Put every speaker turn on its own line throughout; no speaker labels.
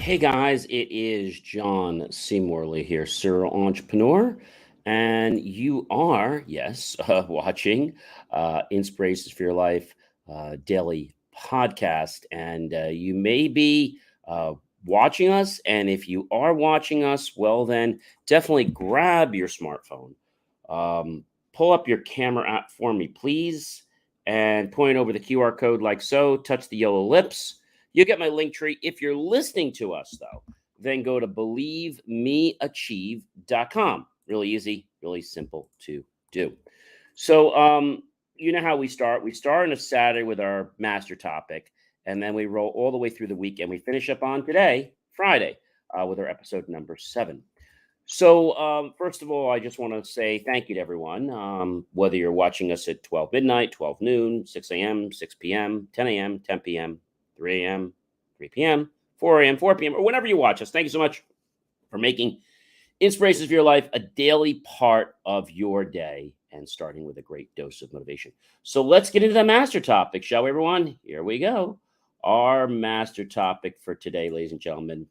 Hey guys, it is John C. Morley here, serial entrepreneur, and you are, yes, watching Inspirations for Your Life daily podcast. And you may be watching us, and if you are watching us, well, then definitely grab your smartphone, pull up your camera app for me, please, and point over the QR code like so, touch the yellow lips. You get my link tree. If you're listening to us, though, then go to believemeachieve.com. Really easy, really simple to do. So, you know how we start. We start on a Saturday with our master topic, and then we roll all the way through the week, and we finish up on today, Friday, with our episode number 7. So, first of all, I just want to say thank you to everyone. Whether you're watching us at 12 midnight, 12 noon, 6 a.m., 6 p.m., 10 a.m., 10 p.m., 3 a.m., 3 p.m., 4 a.m., 4 p.m., or whenever you watch us. Thank you so much for making Inspirations for Your Life a daily part of your day and starting with a great dose of motivation. So let's get into the master topic, shall we, everyone? Here we go. Our master topic for today, ladies and gentlemen,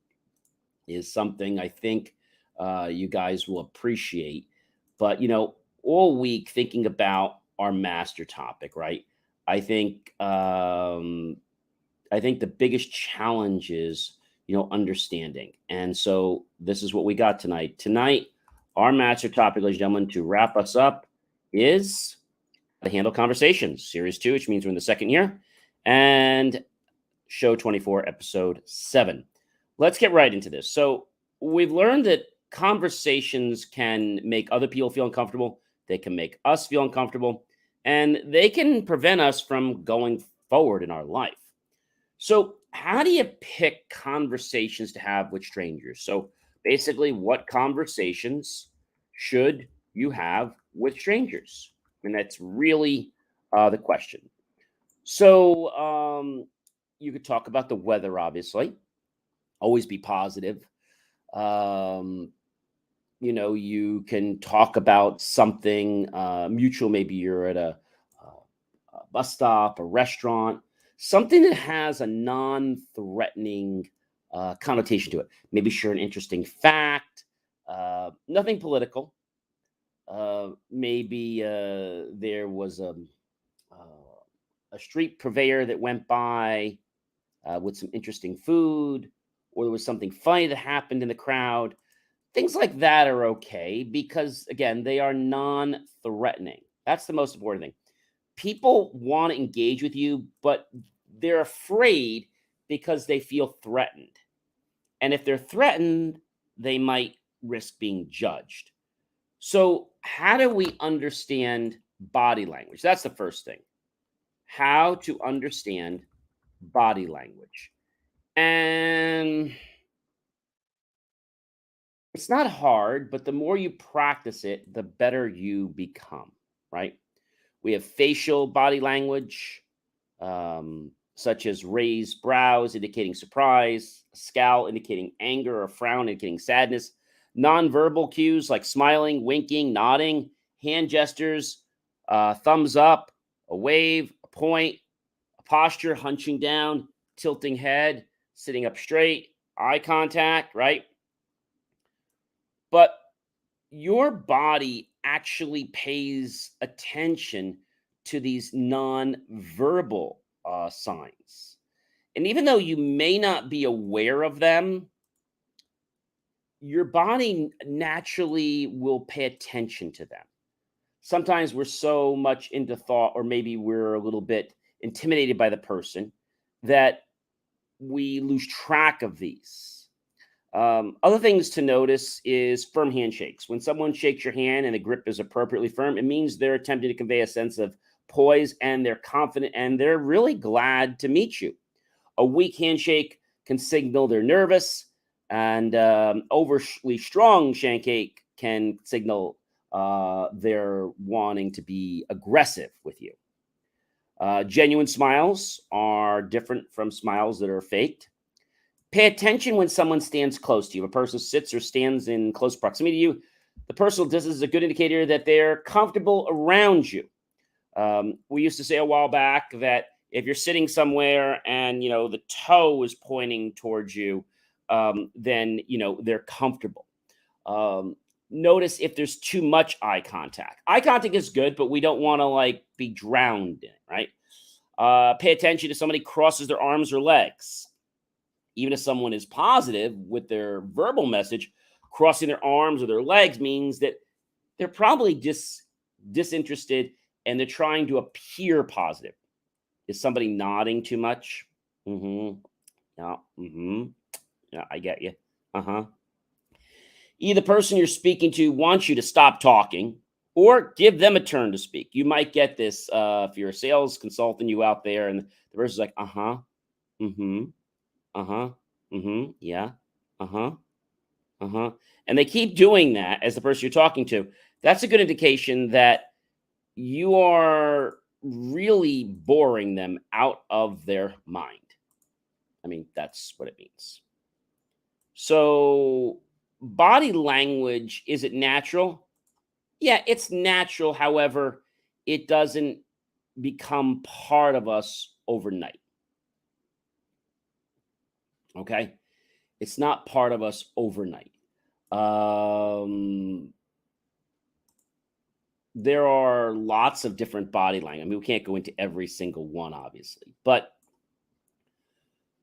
is something I think you guys will appreciate. But, all week thinking about our master topic, right? I think I think the biggest challenge is, understanding. And so this is what we got tonight. Tonight, our master topic, ladies and gentlemen, to wrap us up is how to handle conversations, series 2, which means we're in the second year, and show 24, episode 7. Let's get right into this. So we've learned that conversations can make other people feel uncomfortable. They can make us feel uncomfortable, and they can prevent us from going forward in our life. So, how do you pick conversations to have with strangers? So, basically, what conversations should you have with strangers? And that's really the question. So, you could talk about the weather, obviously, always be positive. Um, you can talk about something mutual. Maybe you're at a bus stop, a restaurant, something that has a non-threatening connotation to it. Maybe share an interesting fact, nothing political. Maybe there was a street purveyor that went by with some interesting food, or there was something funny that happened in the crowd. Things like that are okay because, again, they are non-threatening. That's the most important thing. People want to engage with you, but they're afraid because they feel threatened. And if they're threatened, they might risk being judged. So, how do we understand body language? That's the first thing. How to understand body language. And it's not hard, but the more you practice it, the better you become, right? We have facial body language, such as raised brows indicating surprise, a scowl indicating anger, or frown indicating sadness. Nonverbal cues like smiling, winking, nodding, hand gestures, thumbs up, a wave, a point, a posture, hunching down, tilting head, sitting up straight, eye contact, right? But your body actually pays attention to these non-verbal signs. And even though you may not be aware of them, your body naturally will pay attention to them. Sometimes we're so much into thought, or maybe we're a little bit intimidated by the person, that we lose track of these. Other things to notice is firm handshakes. When someone shakes your hand and the grip is appropriately firm, it means they're attempting to convey a sense of poise, and they're confident, and they're really glad to meet you. A weak handshake can signal they're nervous, and overly strong handshake can signal they're wanting to be aggressive with you. Genuine smiles are different from smiles that are faked. Pay attention when someone stands close to you. If a person sits or stands in close proximity to you, the personal distance is a good indicator that they're comfortable around you. We used to say a while back that if you're sitting somewhere and the toe is pointing towards you, then they're comfortable. Notice if there's too much eye contact. Eye contact is good, but we don't want to be drowned in it, right? Pay attention if somebody crosses their arms or legs. Even if someone is positive with their verbal message, crossing their arms or their legs means that they're probably disinterested and they're trying to appear positive. Is somebody nodding too much? Mm-hmm. Yeah. Mm-hmm. Yeah, I get you. Uh-huh. Either the person you're speaking to wants you to stop talking or give them a turn to speak. You might get this if you're a sales consultant, you out there, and the person's like, uh-huh, mm-hmm, uh-huh, mm-hmm, yeah, uh-huh, uh-huh. And they keep doing that as the person you're talking to. That's a good indication that you are really boring them out of their mind. I mean, that's what it means. So, body language, is it natural? Yeah, it's natural. However, it doesn't become part of us overnight. Okay. It's not part of us overnight. Um, there are lots of different body language. I mean, we can't go into every single one, obviously, but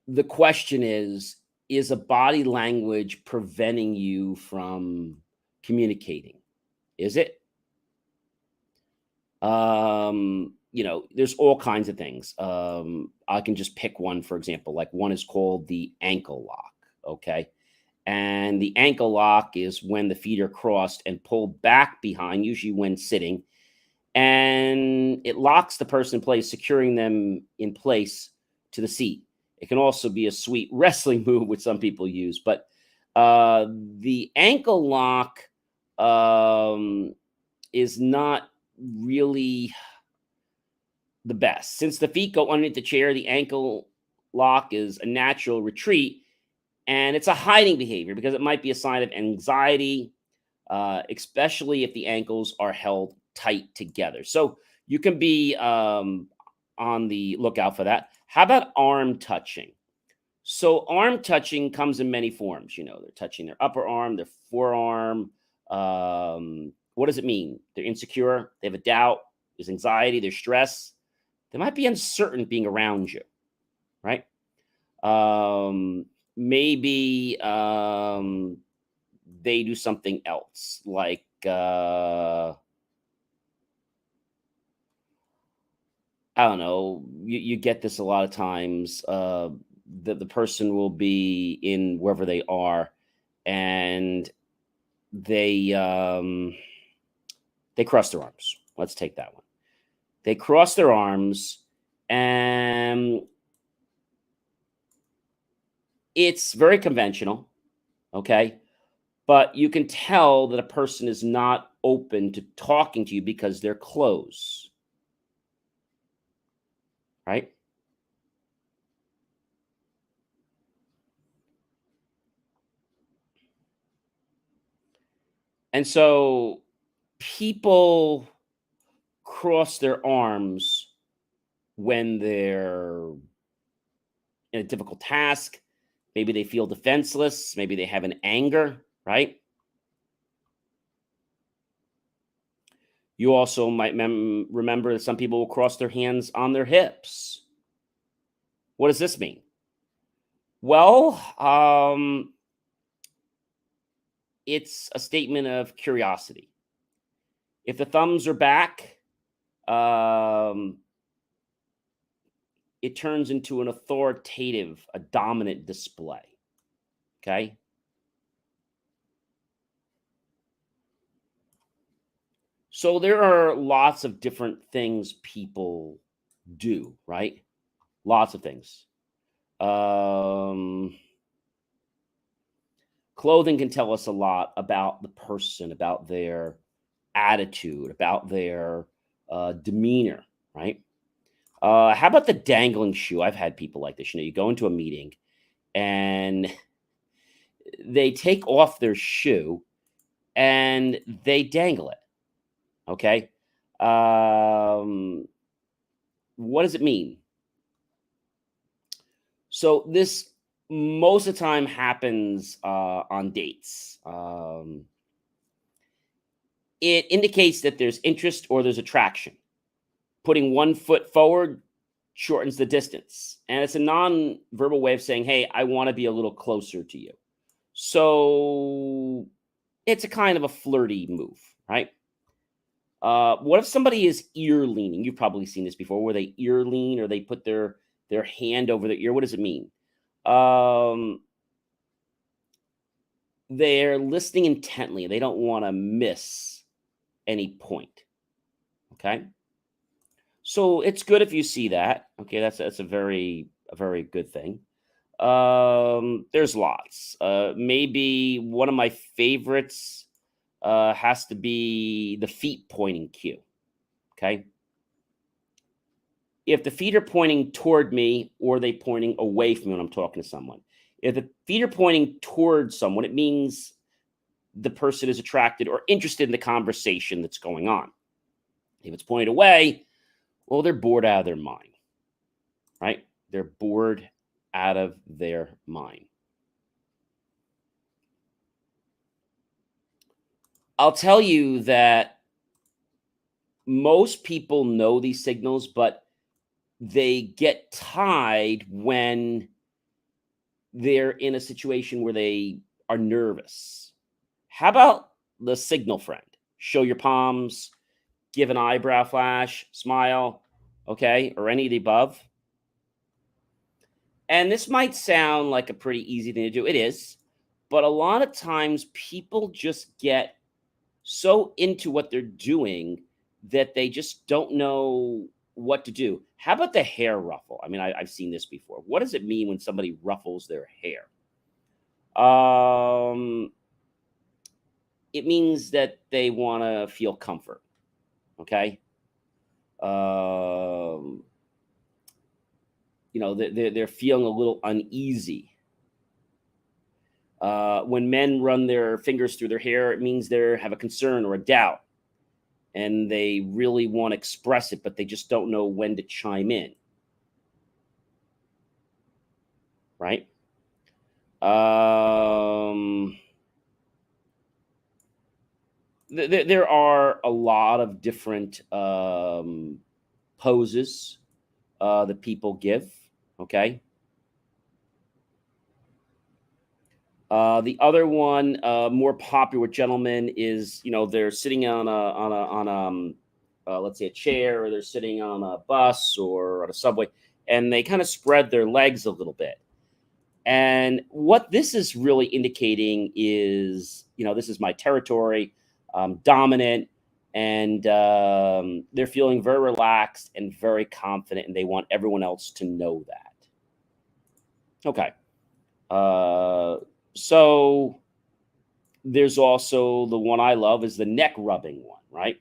the question is a body language preventing you from communicating? Is it? There's all kinds of things. I can just pick one, for example, like one is called the ankle lock. Okay. And the ankle lock is when the feet are crossed and pulled back behind, usually when sitting, and it locks the person in place, securing them in place to the seat. It can also be a sweet wrestling move, which some people use, but the ankle lock is not really the best. Since the feet go underneath the chair, the ankle lock is a natural retreat, and it's a hiding behavior because it might be a sign of anxiety, especially if the ankles are held tight together. So you can be on the lookout for that. How about arm touching? So arm touching comes in many forms. They're touching their upper arm, their forearm. What does it mean? They're insecure. They have a doubt. There's anxiety. There's stress. They might be uncertain being around you, right? Maybe they do something else, like I don't know. You get this a lot of times. The person will be in wherever they are, and they cross their arms. Let's take that one. They cross their arms, and it's very conventional, okay? But you can tell that a person is not open to talking to you because they're closed, right? And so people cross their arms when they're in a difficult task. Maybe they feel defenseless. Maybe they have an anger, right? You also might remember that some people will cross their hands on their hips. What does this mean? Well, it's a statement of curiosity. If the thumbs are back, it turns into an authoritative, a dominant display. Okay. So there are lots of different things people do, right? Lots of things. Clothing can tell us a lot about the person, about their attitude, about their demeanor, right? How about the dangling shoe? I've had people like this. You go into a meeting and they take off their shoe and they dangle it. Okay. What does it mean? So this most of the time happens on dates. It indicates that there's interest or there's attraction. Putting one foot forward shortens the distance. And it's a non-verbal way of saying, hey, I want to be a little closer to you. So it's a kind of a flirty move, right? What if somebody is ear leaning? You've probably seen this before, where they ear lean or they put their hand over their ear. What does it mean? They're listening intently. They don't want to miss any point. Okay. So it's good if you see that. Okay, that's a very good thing. There's lots. Maybe one of my favorites has to be the feet pointing cue. Okay. If the feet are pointing toward me or they pointing away from me when I'm talking to someone. If the feet are pointing towards someone, it means the person is attracted or interested in the conversation that's going on. If it's pointed away, well, they're bored out of their mind, right? They're bored out of their mind. I'll tell you that most people know these signals, but they get tied when they're in a situation where they are nervous. How about the signal friend? Show your palms, give an eyebrow flash, smile, okay, or any of the above. And this might sound like a pretty easy thing to do. It is. But a lot of times people just get so into what they're doing that they just don't know what to do. How about the hair ruffle? I mean, I've seen this before. What does it mean when somebody ruffles their hair? It means that they want to feel comfort. Okay. They're feeling a little uneasy. When men run their fingers through their hair, it means they have a concern or a doubt, and they really want to express it, but they just don't know when to chime in. Right? There are a lot of different poses that people give. Okay. The other one, more popular with gentlemen, is they're sitting on let's say a chair, or they're sitting on a bus or on a subway, and they kind of spread their legs a little bit. And what this is really indicating is, this is my territory, dominant, and they're feeling very relaxed and very confident, and they want everyone else to know that. Okay. So there's also the one I love is the neck rubbing one, right?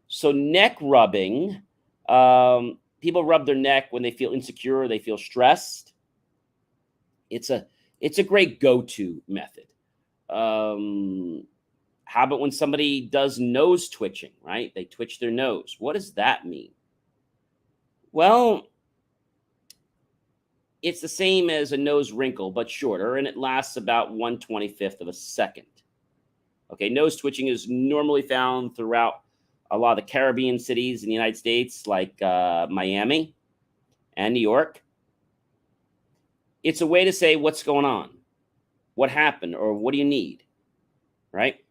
So neck rubbing, people rub their neck when they feel insecure, they feel stressed. It's a great go-to method. How about when somebody does nose twitching, right? They twitch their nose. What does that mean? Well, it's the same as a nose wrinkle, but shorter, and it lasts about 1/25th of a second. Okay, nose twitching is normally found throughout a lot of the Caribbean cities in the United States, like Miami and New York. It's a way to say what's going on, what happened, or what do you need, right?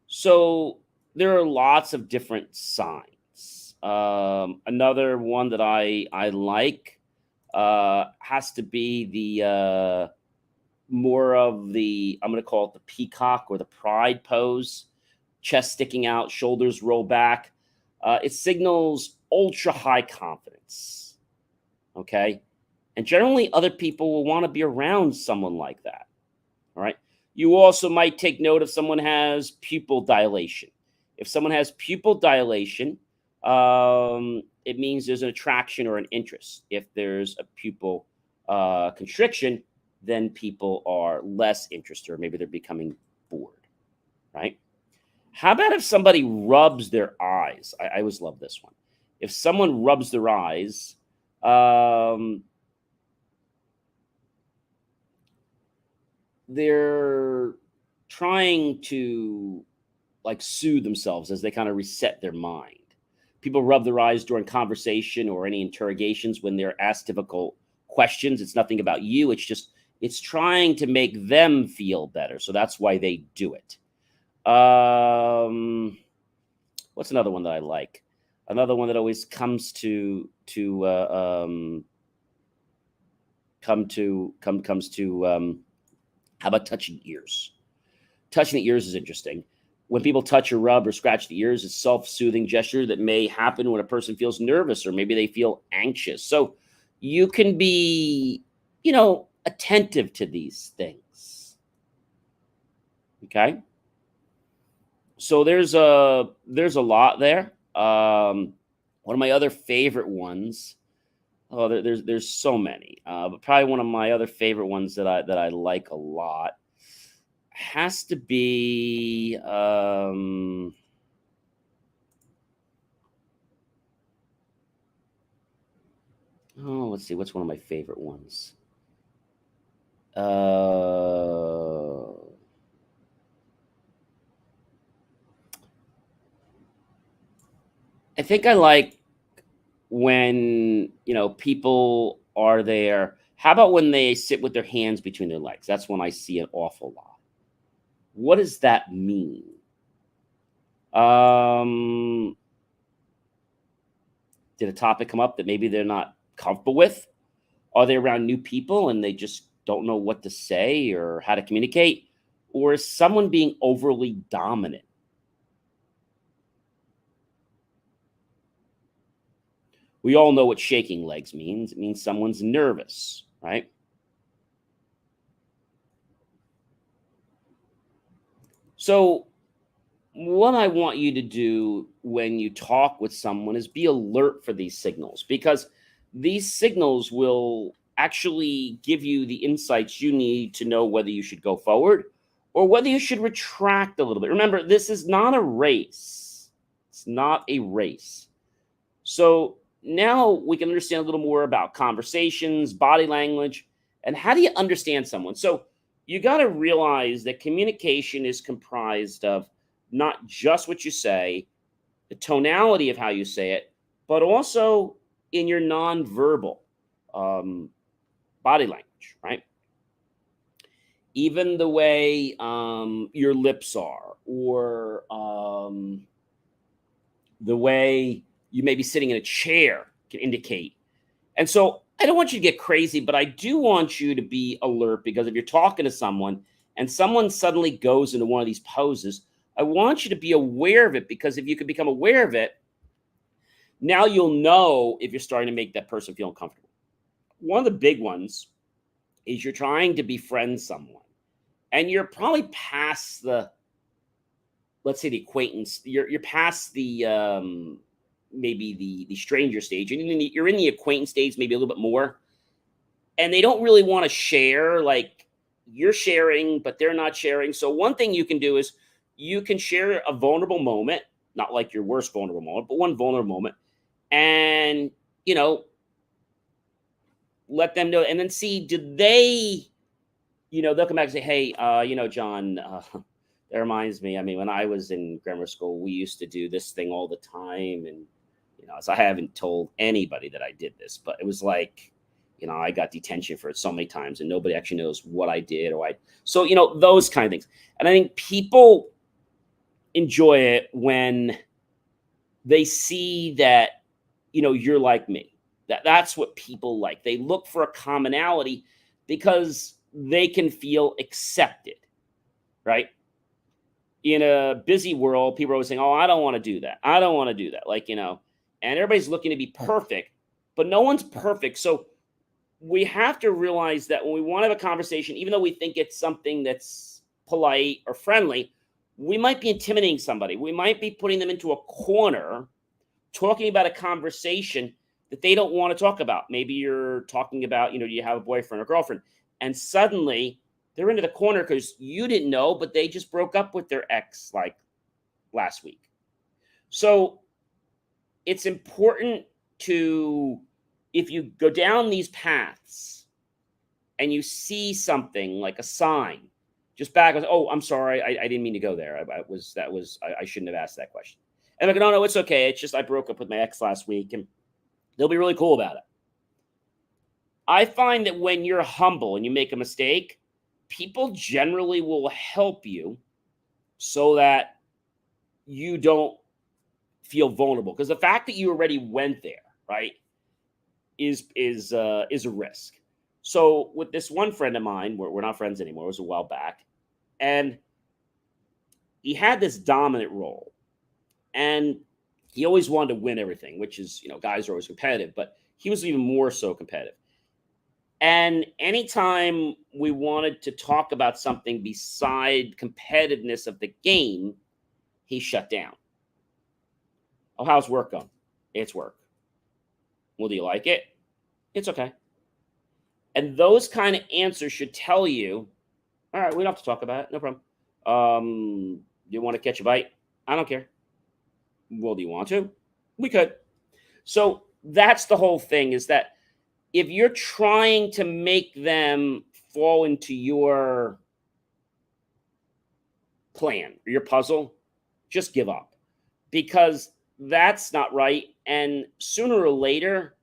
So there are lots of different signs. Another one that I like has to be the more of the, I'm going to call it the peacock or the pride pose, chest sticking out, shoulders roll back. It signals ultra high confidence. Okay. And generally, other people will want to be around someone like that. All right. You also might take note if someone has pupil dilation. If someone has pupil dilation, it means there's an attraction or an interest. If there's a pupil constriction, then people are less interested, or maybe they're becoming bored, right? How about if somebody rubs their eyes? I always love this one. If someone rubs their eyes, they're trying to like soothe themselves as they kind of reset their mind. People rub their eyes during conversation or any interrogations when they're asked difficult questions. It's nothing about you. It's trying to make them feel better. So that's why they do it. What's another one that I like? Another one that always comes to how about touching ears? Touching the ears is interesting. When people touch or rub or scratch the ears, it's a self-soothing gesture that may happen when a person feels nervous or maybe they feel anxious. So you can be, attentive to these things. Okay. So there's a lot there. One of my other favorite ones. Oh, there's so many, but probably one of my other favorite ones that I like a lot has to be let's see, what's one of my favorite ones? I think I like when people are there. How about when they sit with their hands between their legs? That's when I see an awful lot. What does that mean? Um, did a topic come up that maybe they're not comfortable with? Are they around new people and they just don't know what to say or how to communicate? Or is someone being overly dominant? We all know what shaking legs means. It means someone's nervous, right? So, what I want you to do when you talk with someone is be alert for these signals, because these signals will actually give you the insights you need to know whether you should go forward or whether you should retract a little bit. Remember, this is not a race. It's not a race. So now we can understand a little more about conversations, body language, and how do you understand someone. So you got to realize that communication is comprised of not just what you say, the tonality of how you say it, but also in your nonverbal um, body language, right? Even the way your lips are, or the way you may be sitting in a chair can indicate. And so I don't want you to get crazy, but I do want you to be alert, because if you're talking to someone and someone suddenly goes into one of these poses, I want you to be aware of it, because if you can become aware of it, now you'll know if you're starting to make that person feel uncomfortable. One of the big ones is you're trying to befriend someone and you're probably past the, let's say, the acquaintance. You're past the maybe the stranger stage, and you're in the acquaintance stage, maybe a little bit more, and they don't really want to share. Like, you're sharing but they're not sharing. So one thing you can do is you can share a vulnerable moment, not like your worst vulnerable moment, but one vulnerable moment, and you know let them know, and then see, do they, they'll come back and say, hey, John, that reminds me, I mean, when I was in grammar school, we used to do this thing all the time. And, so I haven't told anybody that I did this, but it was like, I got detention for it so many times and nobody actually knows what I did so, those kind of things. And I think people enjoy it when they see that, you're like me. That's what people like. They look for a commonality because they can feel accepted, right? In a busy world, people are always saying, oh, I don't want to do that. I don't want to do that. And everybody's looking to be perfect, but no one's perfect. So we have to realize that when we want to have a conversation, even though we think it's something that's polite or friendly, we might be intimidating somebody. We might be putting them into a corner, talking about a conversation that they don't want to talk about. Maybe you're talking about, do you have a boyfriend or girlfriend? And suddenly they're into the corner because you didn't know, but they just broke up with their ex like last week. So it's important to, if you go down these paths and you see something like a sign, Just back. Oh, I'm sorry. I didn't mean to go there. I shouldn't have asked that question. And I'm like, no, it's okay. It's just I broke up with my ex last week, and they'll be really cool about it. I find that when you're humble and you make a mistake, people generally will help you so that you don't feel vulnerable. Because the fact that you already went there, right, is a risk. So with this one friend of mine, we're not friends anymore. It was a while back, and he had this dominant role, and he always wanted to win everything, which is, guys are always competitive, but he was even more so competitive. And anytime we wanted to talk about something beside competitiveness of the game, he shut down. Oh, how's work going? It's work. Well, do you like it? It's okay. And those kind of answers should tell you, all right, we don't have to talk about it. No problem. Do you want to catch a bite? I don't care. Well, do you want to? We could. So that's the whole thing, is that if you're trying to make them fall into your plan or your puzzle, just give up, because that's not right. And sooner or later,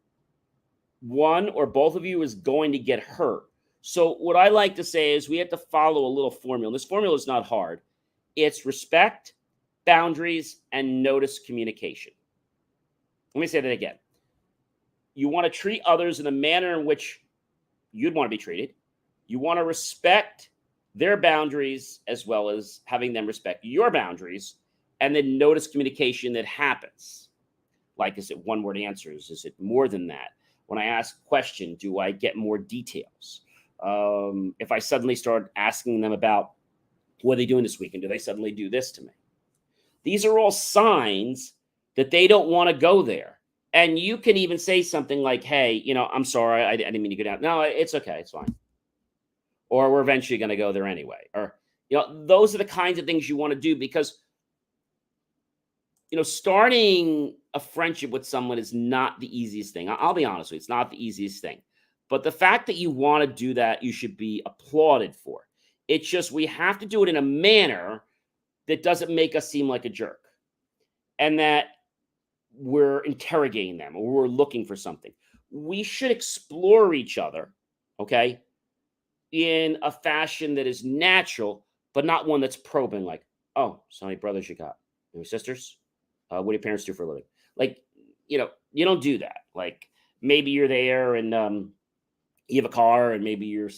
one or both of you is going to get hurt. So what I like to say is we have to follow a little formula. This formula is not hard. It's respect, boundaries, and notice communication. Let me say that again. You want to treat others in the manner in which you'd want to be treated. You want to respect their boundaries as well as having them respect your boundaries, and then notice communication that happens. Like, is it one-word answers? Is it more than that? When I ask a question, do I get more details? If I suddenly start asking them about what are they doing this weekend, do they suddenly do this to me? These are all signs that they don't want to go there. And you can even say something like, hey, I'm sorry, I didn't mean to go down. No, it's okay, it's fine. Or we're eventually going to go there anyway. Or, those are the kinds of things you want to do, because, starting a friendship with someone is not the easiest thing. I'll be honest with you, it's not the easiest thing. But the fact that you want to do that, you should be applauded for. It's just we have to do it in a manner that doesn't make us seem like a jerk, and that we're interrogating them or we're looking for something. We should explore each other, okay, in a fashion that is natural, but not one that's probing, like, oh, so many brothers you got? Any sisters? What do your parents do for a living? Like, you don't do that. Like, maybe you're there and you have a car, and maybe you're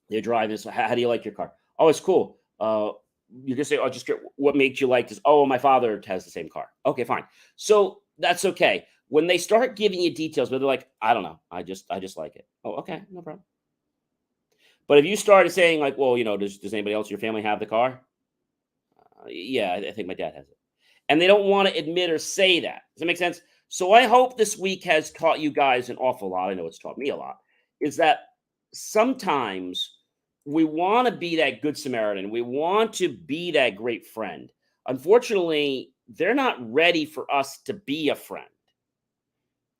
they're driving. So how do you like your car? Oh, it's cool. You can say, oh, just what makes you like this? Oh, my father has the same car. Okay, fine. So that's okay. When they start giving you details, but they're like, I don't know, I just like it. Oh, okay, no problem. But if you started saying like, well, does anybody else in your family have the car? Yeah, I think my dad has it. And they don't want to admit or say that. Does that make sense? So I hope this week has taught you guys an awful lot. I know it's taught me a lot. Is that sometimes we want to be that good Samaritan. We want to be that great friend. Unfortunately, they're not ready for us to be a friend.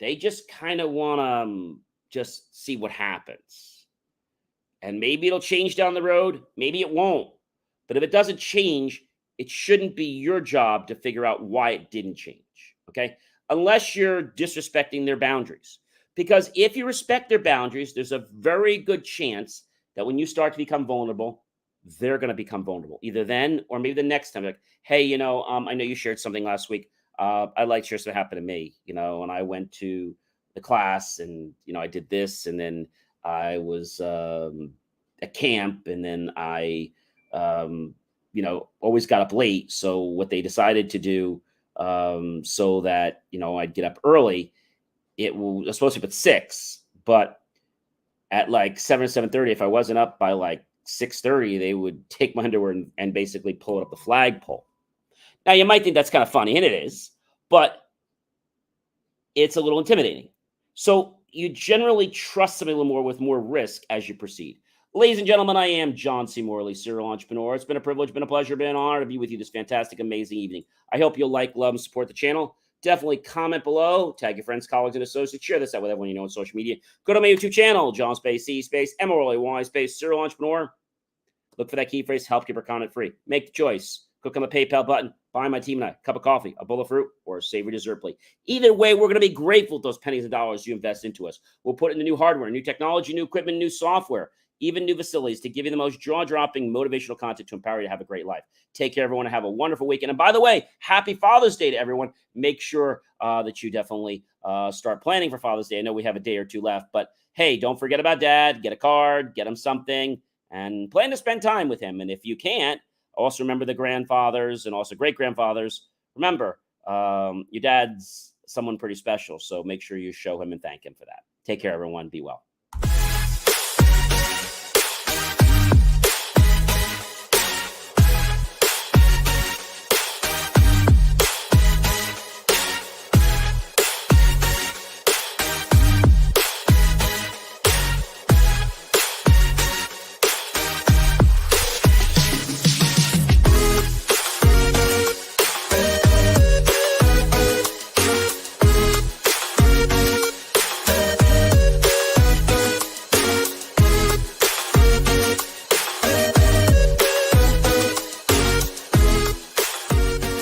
They just kind of want to just see what happens. And maybe it'll change down the road. Maybe it won't. But if it doesn't change, it shouldn't be your job to figure out why it didn't change. Okay? Unless you're disrespecting their boundaries. Because if you respect their boundaries, there's a very good chance that when you start to become vulnerable, they're going to become vulnerable. Either then or maybe the next time. Like, hey, I know you shared something last week. I'd like to share something happened to me, and I went to the class and, I did this, and then I was at camp, and then I, always got up late. So what they decided to do so that, I'd get up early, it was supposed to be at 6, but at like 7 or 7:30, if I wasn't up by like 6:30, they would take my underwear and basically pull it up the flagpole. Now, you might think that's kind of funny, and it is, but it's a little intimidating. So you generally trust somebody a little more with more risk as you proceed. Ladies and gentlemen, I am John C. Morley, serial entrepreneur. It's been a privilege, been a pleasure, been an honor to be with you this fantastic, amazing evening. I hope you'll like, love, and support the channel. Definitely comment below, tag your friends, colleagues, and associates. Share this out with everyone you know on social media. Go to my YouTube channel, John Space C Space M-O-R-L-E-Y Space Serial Entrepreneur. Look for that key phrase, help keep our content free. Make the choice. Click on the PayPal button. Buy my team and I a cup of coffee, a bowl of fruit, or a savory dessert plate. Either way, we're going to be grateful for those pennies and dollars you invest into us. We'll put in the new hardware, new technology, new equipment, new software, even new facilities to give you the most jaw-dropping motivational content to empower you to have a great life. Take care, everyone, and have a wonderful weekend. And by the way, happy Father's Day to everyone. Make sure that you definitely start planning for Father's Day. I know we have a day or two left, but hey, don't forget about Dad. Get a card, get him something, and plan to spend time with him. And if you can't, also remember the grandfathers and also great-grandfathers. Remember, your dad's someone pretty special, so make sure you show him and thank him for that. Take care, everyone. Be well.